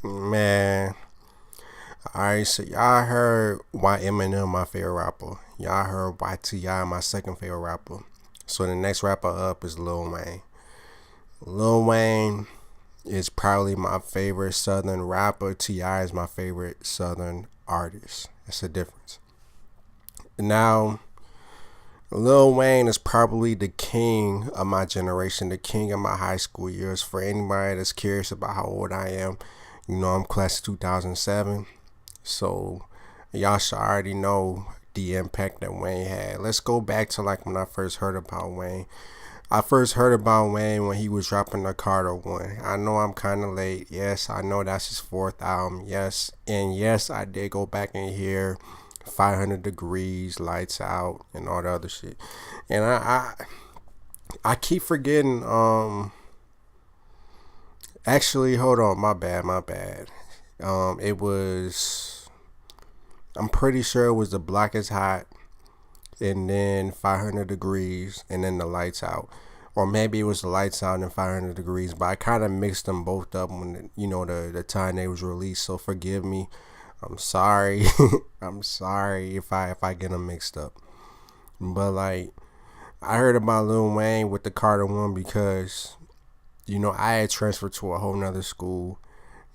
Man, alright, so y'all heard why Eminem my favorite rapper. Y'all heard why T.I. my second favorite rapper. So the next rapper up is Lil Wayne. Lil Wayne is probably my favorite Southern rapper. T.I. is my favorite Southern artist. That's the difference. Now, Lil Wayne is probably the king of my generation, the king of my high school years. For anybody that's curious about how old I am, I'm class of 2007. So y'all should already know the impact that Wayne had. Let's go back to like when I first heard about Wayne. I first heard about Wayne when he was dropping the Carter one. I know I'm kind of late. Yes, I know that's his fourth album. Yes, and yes, I did go back and hear 500 Degrees, Lights Out, and all the other shit. And I keep forgetting. Actually, hold on, my bad. It was. I'm pretty sure it was The Block Is Hot, and then 500 Degrees, and then The Lights Out. Or maybe it was The Lights Out and 500 Degrees, but I kind of mixed them both up when the time they was released. So forgive me. I'm sorry. I'm sorry if I get them mixed up. But like I heard about Lil Wayne with the Carter one because I had transferred to a whole nother school,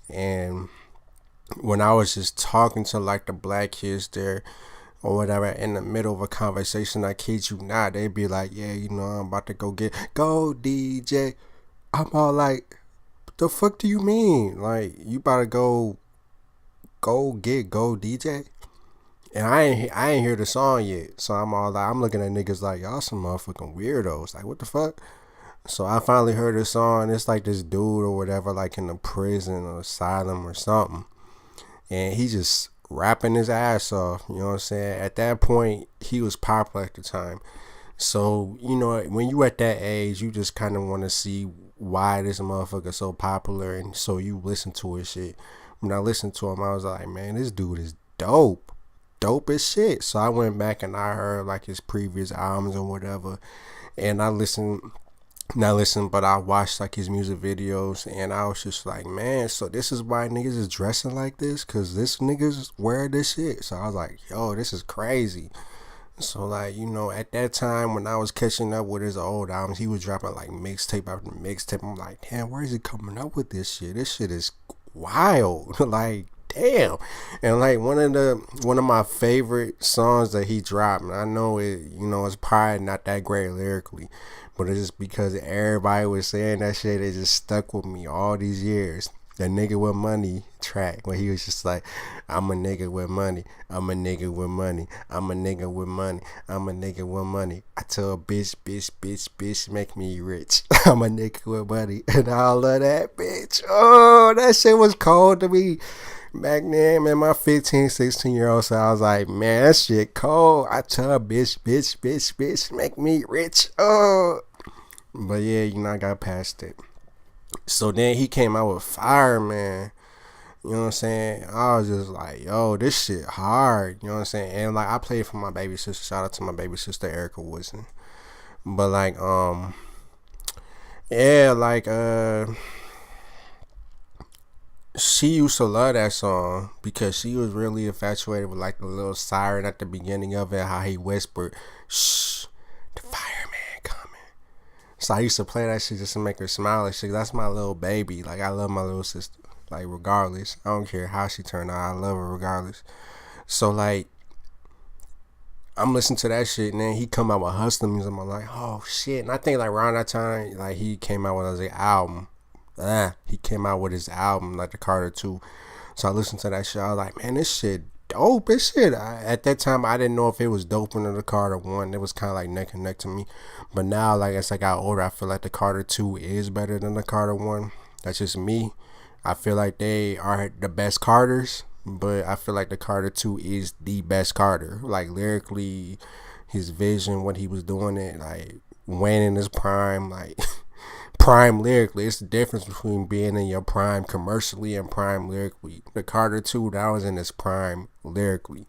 and when I was just talking to like the black kids there or whatever in the middle of a conversation, I kid you not, they'd be like, yeah, I'm about to go DJ. I'm all like, what the fuck do you mean? Like, you about to go DJ? And I ain't hear the song yet. So I'm all like, I'm looking at niggas like, y'all some motherfucking weirdos. Like, what the fuck? So I finally heard the song. It's like this dude or whatever, like in a prison or asylum or something. And he just rapping his ass off. You know what I'm saying? At that point, he was popular at the time. So, when you at that age, you just kind of want to see why this motherfucker so popular. And so you listen to his shit. When I listened to him, I was like, man, this dude is dope. Dope as shit. So I went back and I heard like his previous albums or whatever. And I listened, not listen, but I watched like his music videos, and I was just like, man, so this is why niggas is dressing like this, cause this niggas wear this shit. So I was like, yo, this is crazy. So like, at that time when I was catching up with his old albums, he was dropping like mixtape after mixtape. I'm like, damn, where is he coming up with this shit? This shit is wild. Like, damn. And like one of my favorite songs that he dropped, and I know it's probably not that great lyrically, but it's just because everybody was saying that shit, it just stuck with me all these years. The nigga with money track where he was just like, I'm a nigga with money, I'm a nigga with money, I'm a nigga with money, I'm a nigga with money. I tell a bitch, make me rich. I'm a nigga with money, and all of that, bitch. Oh, that shit was cold to me back then, man. My 15, 16-year-old, so I was like, man, that shit cold. I tell a bitch, make me rich. Oh, but yeah, I got past it. So then he came out with Fireman. You know what I'm saying? I was just like, yo, this shit hard. You know what I'm saying? And like I played for my baby sister. Shout out to my baby sister Erica Woodson. But like, yeah, like she used to love that song because she was really infatuated with like the little siren at the beginning of it, how he whispered, shh, the fireman coming. So I used to play that shit just to make her smile and shit. That's my little baby. Like, I love my little sister. Like, regardless. I don't care how she turned out. I love her regardless. So, like, I'm listening to that shit, and then he come out with hustling music. I'm like, oh, shit. And I think, like, around that time, like, he came out with his album. He came out with his album, like, the Carter 2. So I listened to that shit. I was like, man, this shit dope as shit. At that time, I didn't know if it was dope into the Carter 1. It was kind of like neck and neck to me. But now, like, as I got older, I feel like the Carter 2 is better than the Carter 1. That's just me. I feel like they are the best Carters, but I feel like the Carter 2 is the best Carter. Like, lyrically, his vision, what he was doing, it, like, Wayne in his prime, like, prime lyrically. It's the difference between being in your prime commercially and prime lyrically. The Carter 2, that was in his prime lyrically.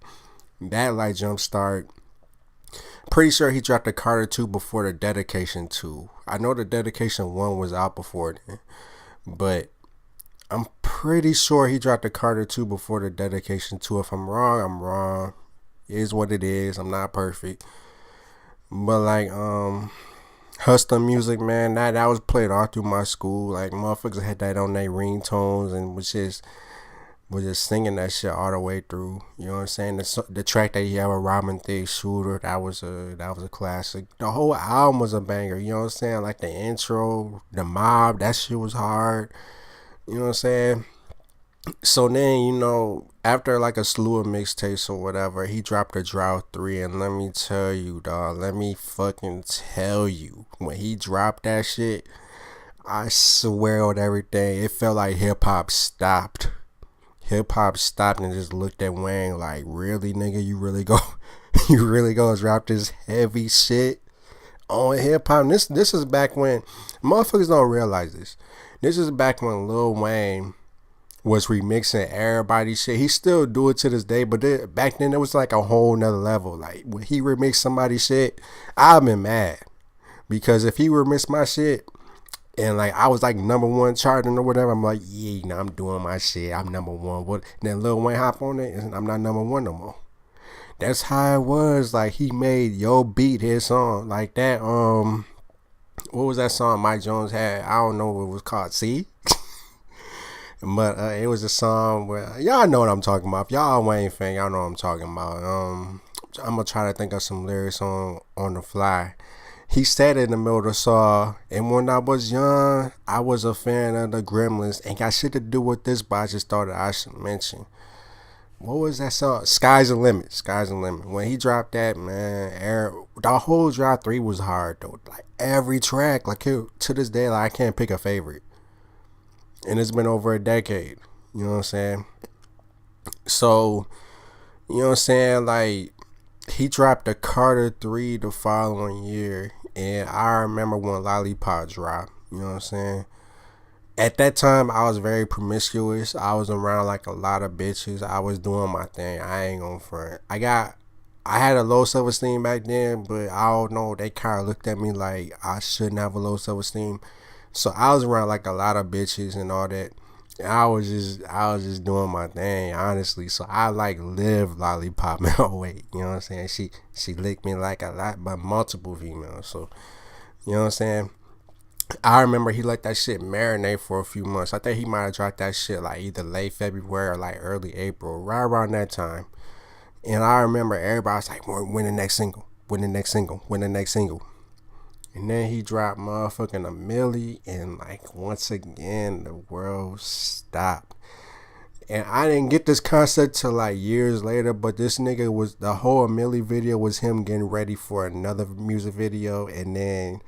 That, like, jumpstart. Pretty sure he dropped the Carter 2 before the Dedication 2. I know the Dedication 1 was out before then, but I'm pretty sure he dropped the Carter 2 before the Dedication 2. If I'm wrong, I'm wrong. It is what it is. I'm not perfect. But like Hustle music, man, that was played all through my school. Like motherfuckers had that on their ringtones and was just singing that shit all the way through. You know what I'm saying? The track that he had with Robin Thicke, Shooter, that was a classic. The whole album was a banger. You know what I'm saying? Like the intro, the mob, that shit was hard. You know what I'm saying? So then, after like a slew of mixtapes or whatever, he dropped a Drought 3. And let me tell you, dog, let me fucking tell you, when he dropped that shit, I swear on everything, it felt like hip hop stopped. Hip hop stopped and just looked at Wayne like, really, nigga, you really go, you really go drop this heavy shit on hip hop? This is back when motherfuckers don't realize this. This is back when Lil Wayne was remixing everybody's shit. He still do it to this day, but back then it was like a whole nother level. Like when he remixed somebody's shit, I've been mad because if he remixed my shit and like I was like number one charting or whatever, I'm like, yeah, I'm doing my shit. I'm number one. What? And then Lil Wayne hop on it, and I'm not number one no more. That's how it was. Like he made Yo Beat his song like that. What was that song Mike Jones had? I don't know what it was called. See. But it was a song where y'all know what I'm talking about. If y'all a Wayne fan, y'all know what I'm talking about. I'm gonna try to think of some lyrics on the fly. He said in the middle of the song, and when I was young, I was a fan of the Gremlins. Ain't got shit to do with this, but I just thought that I should mention. What was that song? Sky's the Limit. Sky's the Limit. When he dropped that, man, the whole Drop 3 was hard though. Like every track, like to this day, like I can't pick a favorite. And it's been over a decade. You know what I'm saying? So, you know what I'm saying? Like, he dropped the Carter 3 the following year. And I remember when Lollipop dropped. You know what I'm saying? At that time, I was very promiscuous. I was around like a lot of bitches. I was doing my thing. I ain't gonna front. I had a low self-esteem back then, but I don't know. They kind of looked at me like I shouldn't have a low self-esteem. So I was around like a lot of bitches and all that. And I was just doing my thing, honestly. So I like lived Lollipop in a way. You know what I'm saying? She licked me like a lot, but multiple females. So you know what I'm saying? I remember he let that shit marinate for a few months. I think he might have dropped that shit like either late February or like early April, right around that time. And I remember everybody was like, when the next single? When the next single? When the next single? And then he dropped motherfucking a milli, and like once again the world stopped. And I didn't get this concept till like years later, but this nigga was the whole milli video was him getting ready for another music video, and then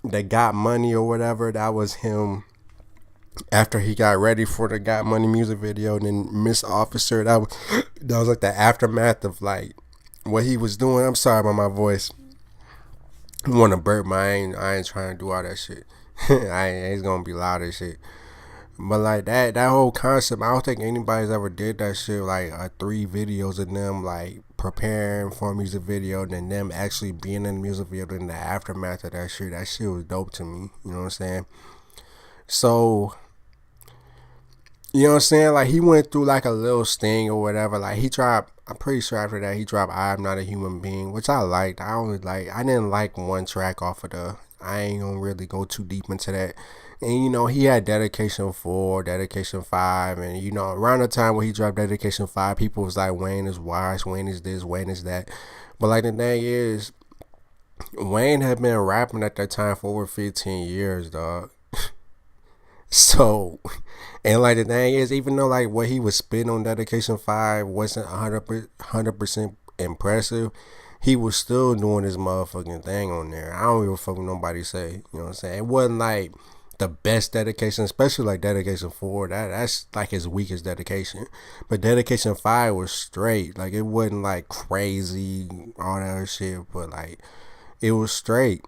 the Got Money or whatever, that was him after he got ready for the Got Money music video. And then Miss Officer, that was like the aftermath of like what he was doing. I'm sorry about my voice. I want to burp, but I ain't trying to do all that shit. It's gonna be loud as shit. But like that whole concept, I don't think anybody's ever did that shit. Like 3 videos of them like preparing for a music video, and then them actually being in the music video in the aftermath of that shit. That shit was dope to me. You know what I'm saying? So you know what I'm saying? Like he went through like a little sting or whatever. Like he dropped. I'm pretty sure after that he dropped "I'm Not a Human Being," which I liked. I didn't like one track off of the. I ain't gonna really go too deep into that. And he had Dedication 4, Dedication 5, and around the time when he dropped Dedication 5, people was like, Wayne is washed, Wayne is this, Wayne is that. But like the thing is, Wayne had been rapping at that time for over 15 years, dog. So, and like the thing is, even though like what he was spitting on Dedication 5 wasn't 100% impressive, he was still doing his motherfucking thing on there. I don't give a fuck what nobody say. You know what I'm saying? It wasn't like the best dedication, especially like Dedication 4. That's like his weakest dedication. But Dedication 5 was straight. Like it wasn't like crazy, all that other shit, but like it was straight.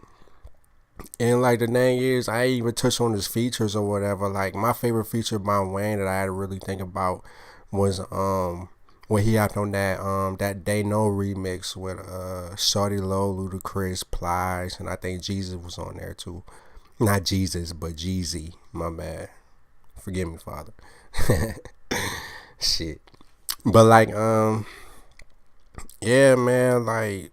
And like the thing is, I even touched on his features or whatever. Like my favorite feature by Wayne that I had to really think about was when he hopped on that They Know remix with Shawty Low, Ludacris, Plies, and I think Jesus was on there too. Not Jesus, but Jeezy. My bad. Forgive me, Father. Shit. But like, yeah, man, like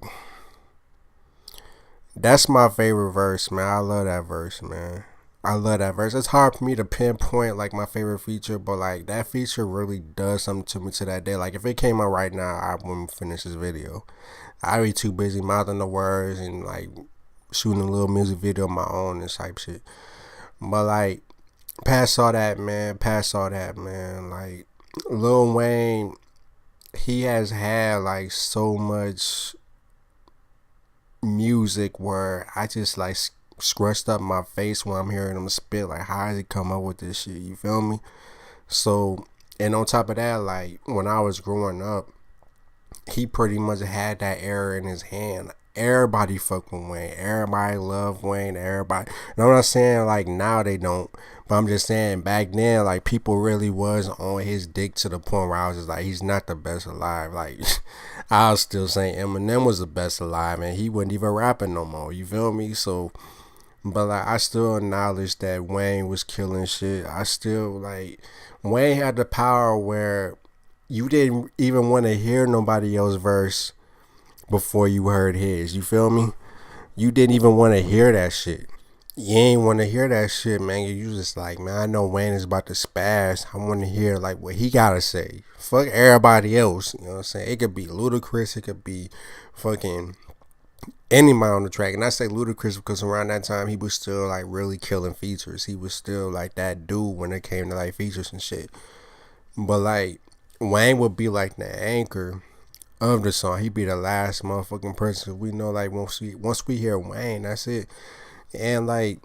that's my favorite verse, man. I love that verse, man. I love that verse. It's hard for me to pinpoint like my favorite feature, but like that feature really does something to me to that day. Like if it came out right now, I wouldn't finish this video. I'd be too busy mouthing the words and like shooting a little music video of my own and type shit. But like, past all that, man. Past all that, man. Like Lil Wayne, he has had like so much music where I just like scratched up my face when I'm hearing him spit. Like, how does he come up with this shit? You feel me? So, and on top of that, like when I was growing up, he pretty much had that era in his hand. Everybody fuck with Wayne. Everybody love Wayne. Everybody. And I'm not saying like now they don't, but I'm just saying back then, like people really was on his dick to the point where I was just like, he's not the best alive. Like I was still saying Eminem was the best alive, and he wasn't even rapping no more. You feel me? So, but like I still acknowledge that Wayne was killing shit. I still like Wayne had the power where you didn't even want to hear nobody else's verse before you heard his. You feel me? You didn't even want to hear that shit. You ain't want to hear that shit, man. You just like, man, I know Wayne is about to spaz. I want to hear like what he gotta say. Fuck everybody else. You know what I'm saying? It could be Ludacris. It could be fucking Enigma on the track. And I say Ludacris because around that time he was still like really killing features. He was still like that dude when it came to like features and shit. But like Wayne would be like the anchor of the song. He'd be the last motherfucking person. We know like once we hear Wayne, that's it. And like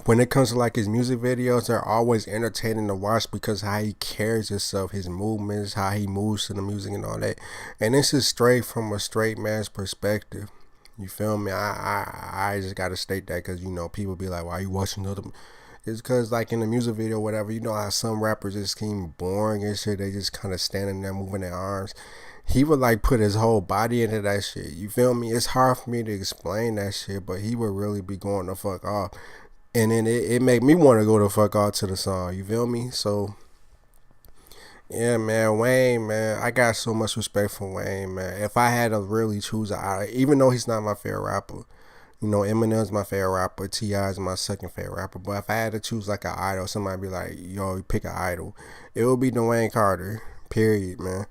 when it comes to like his music videos, they're always entertaining to watch because how he carries himself, his movements, how he moves to the music and all that. And this is straight from a straight man's perspective. You feel me? I just gotta state that because you know people be like, why are you watching other? It's because like in the music video or whatever, you know how some rappers just seem boring and shit. They just kind of standing there moving their arms. He would like put his whole body into that shit. You feel me? It's hard for me to explain that shit, but he would really be going the fuck off. And then it made me want to go the fuck off to the song. You feel me? So, yeah, man. Wayne, man. I got so much respect for Wayne, man. If I had to really choose even though he's not my favorite rapper, you know, Eminem's my favorite rapper, T.I. is my second favorite rapper. But if I had to choose like an idol, somebody be like, yo, pick an idol, it would be Dwayne Carter. Period, man.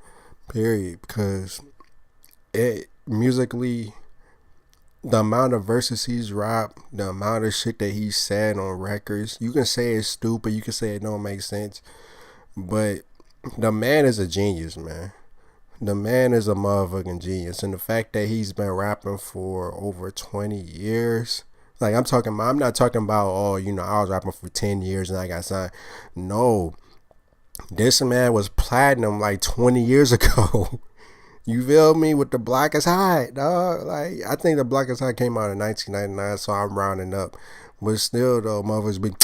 Period. Because it musically, the amount of verses he's dropped, the amount of shit that he said on records, you can say it's stupid, you can say it don't make sense, but the man is a genius, man. The man is a motherfucking genius. And the fact that he's been rapping for over 20 years, like I'm not talking about, oh, you know, I was rapping for 10 years and I got signed. No. This man was platinum like 20 years ago. You feel me? With the Blackest High, dog. Like, I think the Blackest High came out in 1999, so I'm rounding up. But still, though, motherfuckers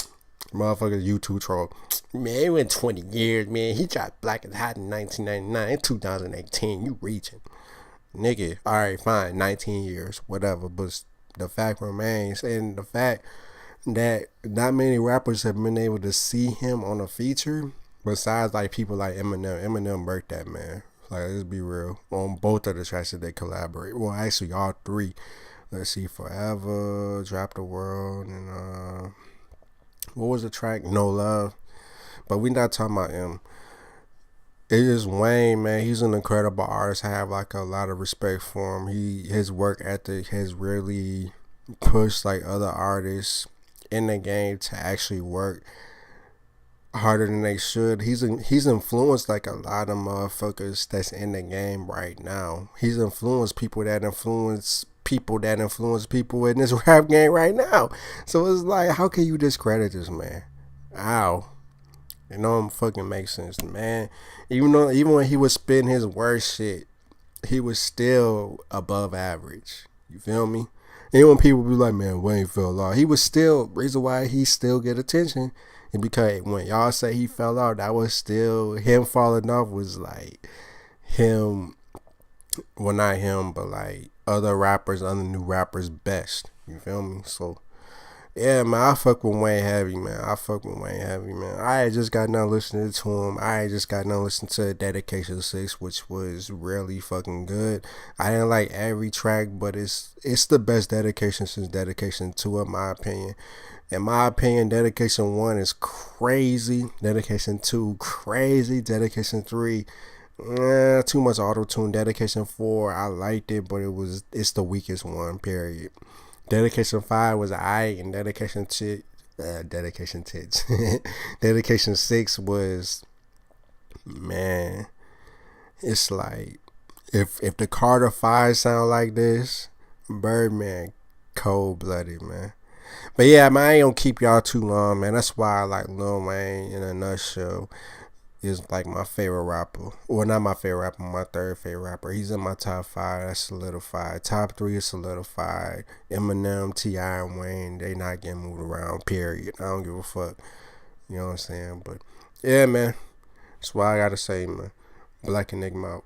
YouTube troll. Man, it went 20 years, man. He dropped Blackest High in 1999. In 2018, you reaching. Nigga, alright, fine, 19 years, whatever. But the fact remains, and the fact that not many rappers have been able to see him on a feature, besides like people like Eminem. Eminem murked that man. Like, let's be real. On both of the tracks that they collaborate. Well, actually, all three. Let's see, Forever, Drop the World, and what was the track? No Love. But we not talking about him. It is Wayne, man. He's an incredible artist. I have like a lot of respect for him. His work ethic has really pushed like other artists in the game to actually work harder than they should. He's influenced like a lot of motherfuckers that's in the game right now. He's influenced people that influence people that influence people in this rap game right now. So it's like, how can you discredit this man? Ow. It don't fucking make sense, man. Even when he was spitting his worst shit, he was still above average. You feel me? And when people be like, man, Wayne fell off, he was still, reason why he still get attention. And because when y'all say he fell out, that was still him falling off was like him, well, not him, but like other rappers, other new rappers best. You feel me? So Yeah, man, I fuck with Wayne heavy, man. I fuck with Wayne heavy, man. I had just got done listening to him. I had just got done listening to Dedication 6, which was really fucking good. I didn't like every track, but it's the best Dedication since Dedication 2, in my opinion. In my opinion, Dedication 1 is crazy. Dedication 2, crazy. Dedication 3, too much auto tune. Dedication 4, I liked it, but it's the weakest one. Period. Dedication 5 was alright, and Dedication tits. Dedication 6 was, man. It's like if the Carter 5 sound like this, Birdman, cold blooded, man. But yeah, man, I ain't gonna keep y'all too long, man. That's why I like Lil Wayne in a nutshell. Is like my favorite rapper. Well, not my favorite rapper, my third favorite rapper. He's in my top five. That's solidified. Top three is solidified. Eminem, T.I., and Wayne, they not getting moved around, period. I don't give a fuck. You know what I'm saying? But yeah, man. That's what I gotta say, man. Black Enigma out.